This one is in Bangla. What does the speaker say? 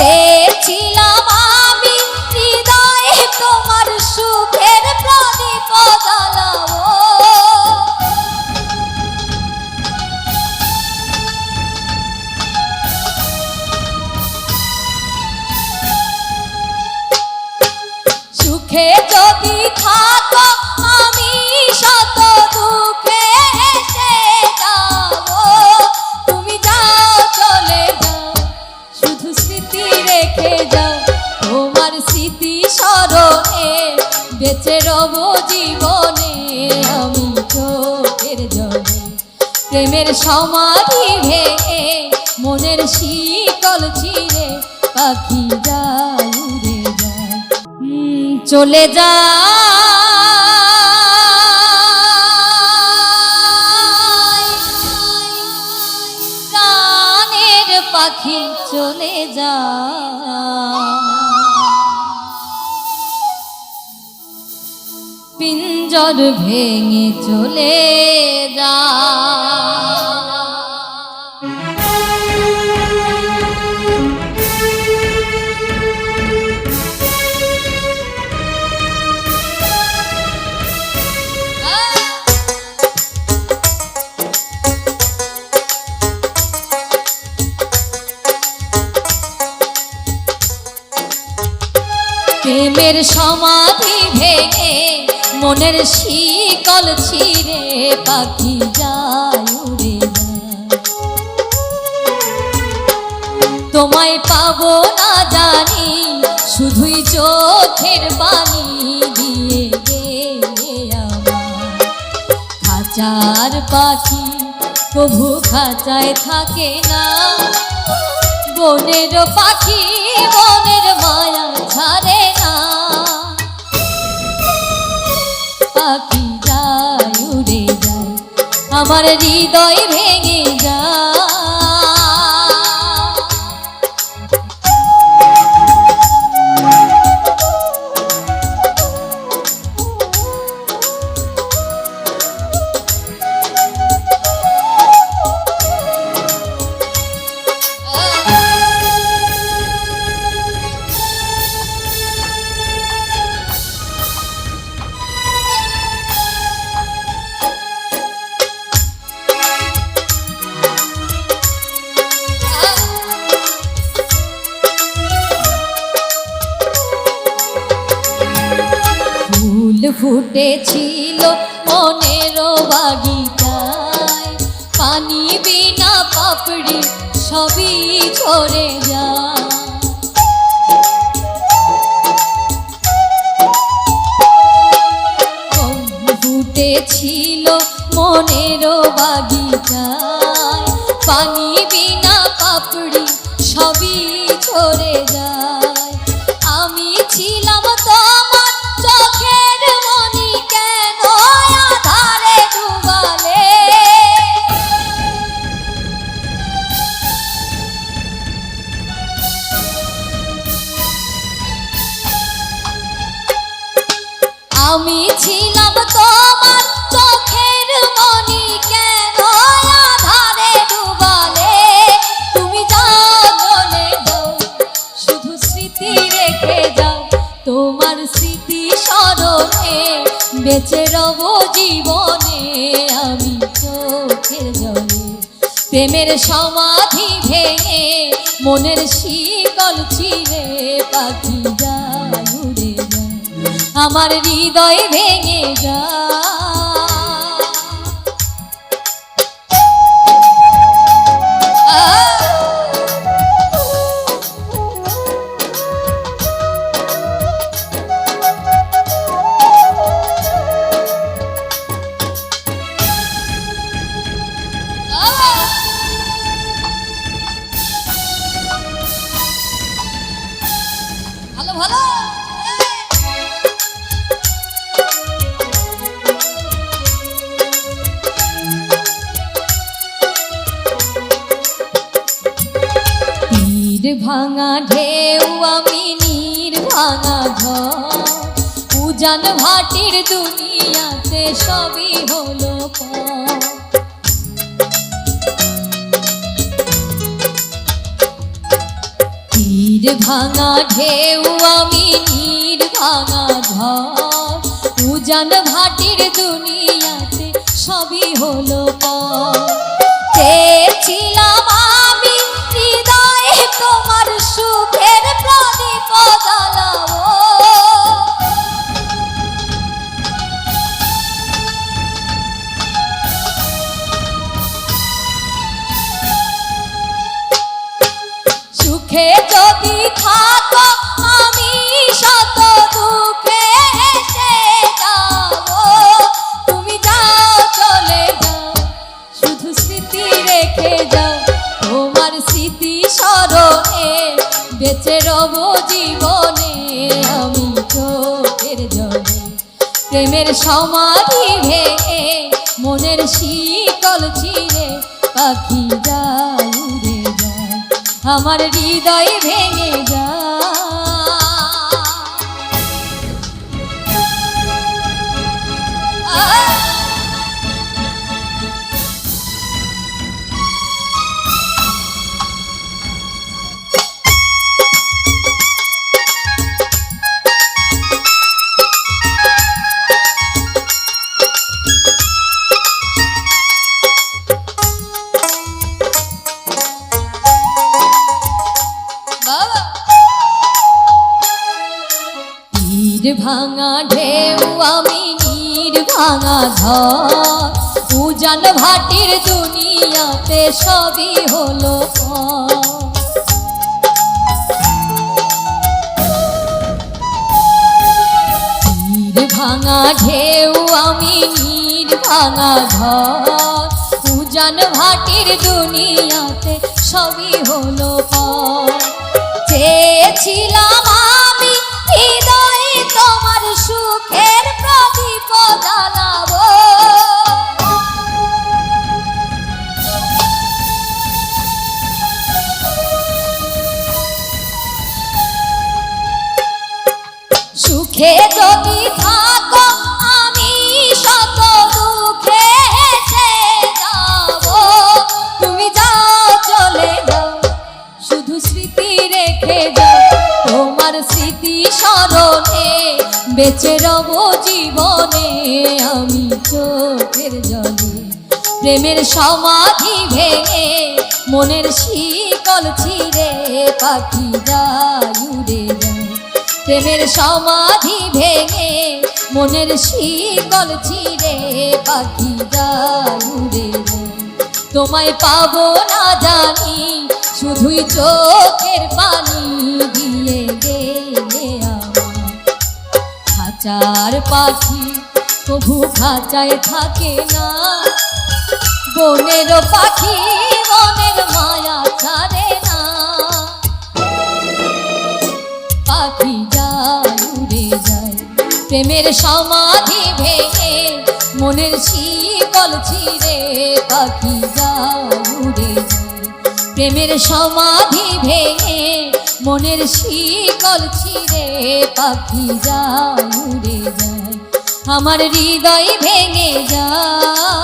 চেয়েছিলাম আমি হৃদয়ে তোমার সুখের প্রদীপ জ্বালাবো। সুখে যদি থাকো আমি শত দুঃখে এসে যাব। তুমি যাও চলে যাও, শুধু স্মৃতি রেখে যাও। তোমার স্মৃতি স্মরণে বেঁচে রব জীবনে আমি চোখের জলে। প্রেমের সমাধি ভেঙে মনের শিকল ছিঁড়ে পাখি যায় উড়ে যায়, চলে যায় প্রাণের পাখি চলে যায়। পিঞ্জর ভেঙে চলে যায়। প্রেমের সমাধি ভেঙে মনের শিকল ছিঁড়ে পাখি যায় উড়ে যায়। তোমায় পাবো না জানি শুধুই চোখের পানি দিয়ে গেলে আমার। খাঁচার পাখি প্রভু খাঁচায় থাকে না, বনের পাখি বনের মায়া ছাড়ে না। পাখি যায় উড়ে যায় আমার হৃদয় ভেঙে যায়। ফুটেছিল মনের বাগিচায়, পানি বিনা পাপড়ি সবই ঝরে যায়। ফুটেছিল মনের বাগিচায়, পানি বিনা পাপড়ি সবই ঝরে যায়। আমি ছিলাম তোমার চোখের মনি, কেন আধারে ডুবালে? আমি ছিলাম তোমার চোখের মনি, কেন আধারে ডুবালে? তুমি যাও চলে যাও, শুধু স্মৃতি রেখে যাও। তোমার স্মৃতি স্মরণে বেঁচে রব জীবনে আমি চোখের জলে। প্রেমের সমাধি ভেঙে মনের শিকল ছিঁড়ে পাখি যায় উড়ে যায় আমার হৃদয় ভেঙে যায়। ভালো ভালো তীর ভাঙা ঢেউ আমি নীর ভাঙা ঘর, উজান ভাটির দুনিয়াতে সবই হলো পর। তীর ভাঙা ঢেউ আমি নীর ভাঙা ঝড় উজান ভাটির দুনিয়াতে সবই হলো পর চেয়েছিলাম আমি হৃদয়ে তোমার সুখের প্রদীপ জ্বালাবো সুখে যদি থাকো আমি শত দুঃখে হেসে যাব তুমি যাও চলে যাও শুধু স্মৃতি রেখে যাও তোমার স্মৃতি স্মরণে বেঁচে রব জীবনে আমি চোখের জলে প্রেমের সমাধি ভেঙে মনের শিকল ছিঁড়ে পাখি যায় উড়ে যায় আমার হৃদয় ভেঙে যায় তীর ভাঙা ঢেউ আমি নীর ভাঙা ঝড় উজান ভাটির দুনিয়াতে সবই হলো পর তীর ভাঙা ঢেউ আমি নীর ভাঙা ঝড় উজান ভাটির দুনিয়াতে সবই হলো পর চেয়েছিলাম আমি হৃদয়ে তোমার সুখের প্রদীপ জ্বালাবো সুখে যদি থাকো আমি শত দুঃখে হেসে যাব তুমি যাও চলে যাও শুধু স্মৃতি রেখে যাও তোমার স্মৃতি স্মরণে বেঁচে রব জীবনে আমি চোখের জলে প্রেমের সমাধি ভেঙে মনের শিকল ছিঁড়ে পাখি যায় উড়ে যায় প্রেমের সমাধি ভেঙে মনের শিকল ছিঁড়ে পাখি যায় উড়ে যায় তোমায় পাবো না জানি শুধুই চোখের পানি দিয়ে গেলে আমার খাঁচার পাখি কভু খাঁচায় থাকে না বনের পাখি বনের মায়া ছাড়ে না পাখি যায় উড়ে যায় প্রেমের সমাধি ভেঙে মনের শিকল ছিঁড়ে পাখি যায় উড়ে যায় প্রেমের সমাধি ভেঙে মনের শিকল ছিঁড়ে পাখি যায় উড়ে যায় আমার হৃদয় ভেঙে যায়।